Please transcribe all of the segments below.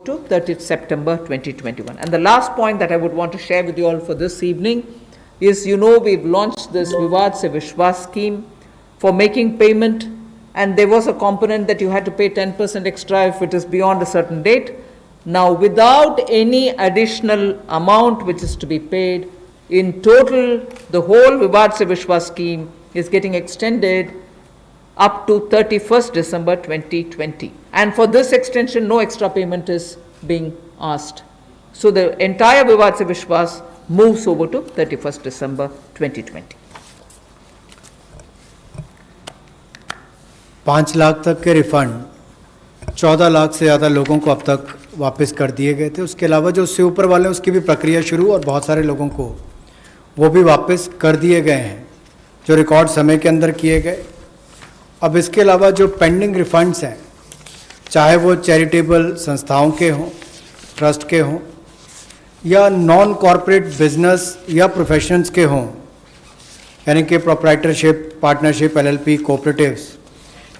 to 30th September 2021. And the last point that I would want to share with you all for this evening is, we've launched this Vivad Se Vishwas scheme for making payment, and there was a component that you had to pay 10% extra if it is beyond a certain date. Now, without any additional amount which is to be paid, in total, the whole Vivad Se Vishwas scheme is getting extended up to 31st December 2020. And for this extension, no extra payment is being asked. So the entire Vivad Se Vishwas moves over to 31st December 2020. 5 lakh तक के refund 14 lakh से ज़्यादा लोगों को अब तक वापस कर दिए गए थे। उसके अलावा जो उससे ऊपर वाले उसकी भी प्रक्रिया शुरू, और बहुत सारे लोगों को वो भी वापस कर दिए गए हैं जो रिकॉर्ड समय के अंदर किए गए। अब इसके अलावा जो पेंडिंग रिफंड्स हैं, चाहे वो चैरिटेबल संस्थाओं के हों, ट्रस्ट के हों, या नॉन कॉरपोरेट बिजनेस या प्रोफेशंस के हों, यानी कि प्रोप्राइटरशिप, पार्टनरशिप, LLP, कोऑपरेटिव्स,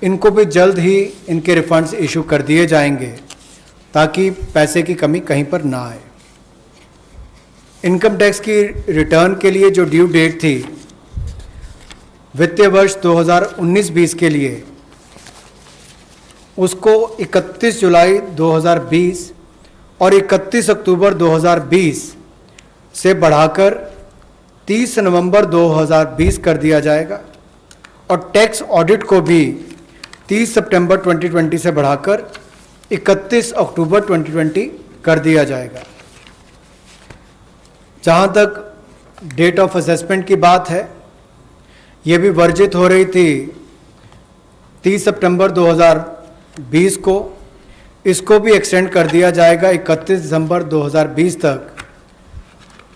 इनको भी जल्द ही इनके रिफंड्स इशू कर दिए जाएंगे ताकि पैसे की कमी कहीं पर ना आए। इनकम टैक्स की रिटर्न के लिए जो ड्यू डेट थी वित्तीय वर्ष 2019-20 के लिए, उसको 31 जुलाई 2020 और 31 अक्टूबर 2020 से बढ़ाकर 30 नवंबर 2020 कर दिया जाएगा, और टैक्स ऑडिट को भी 30 सितंबर 2020 से बढ़ाकर 31 अक्टूबर 2020 कर दिया जाएगा। जहाँ तक डेट ऑफ असेसमेंट की बात है, ये भी वर्जित हो रही थी 30 सितंबर 2020 को, इसको भी एक्सटेंड कर दिया जाएगा 31 दिसंबर 2020 तक,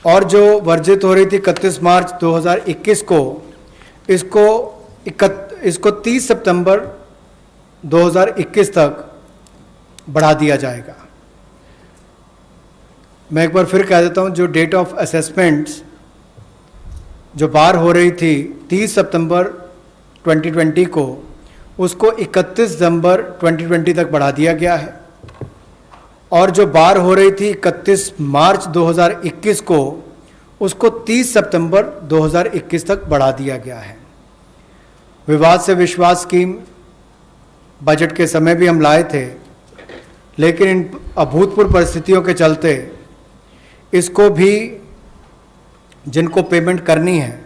और जो वर्जित हो रही थी 31 मार्च 2021 को, इसको 30 सितंबर 2021 तक बढ़ा दिया जाएगा। मैं एक बार फिर कह देता हूँ, जो डेट ऑफ असेसमेंट्स जो बार हो रही थी 30 सितंबर 2020 को, उसको 31 दिसंबर 2020 तक बढ़ा दिया गया है, और जो बार हो रही थी 31 मार्च 2021 को, उसको 30 सितंबर 2021 तक बढ़ा दिया गया है। विवाद से विश्वास स्कीम बजट के समय भी हम लाए थे, लेकिन इन अभूतपूर्व परिस्थितियों के चलते इसको भी, जिनको पेमेंट करनी है,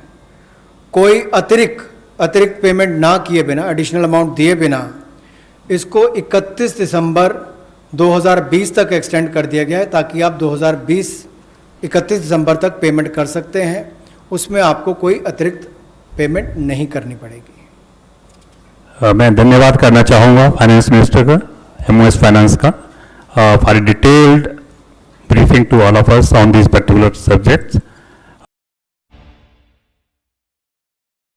कोई अतिरिक्त पेमेंट ना किए बिना, एडिशनल अमाउंट दिए बिना, इसको 31 दिसंबर 2020 तक एक्सटेंड कर दिया गया है, ताकि आप 2020 31 दिसंबर तक पेमेंट कर सकते हैं। उसमें आपको कोई अतिरिक्त पेमेंट नहीं करनी पड़ेगी। मैं धन्यवाद करना चाहूँगा फाइनेंस मिनिस्टर का, MOS फाइनेंस का, for detailed briefing to all of us on these particular subjects.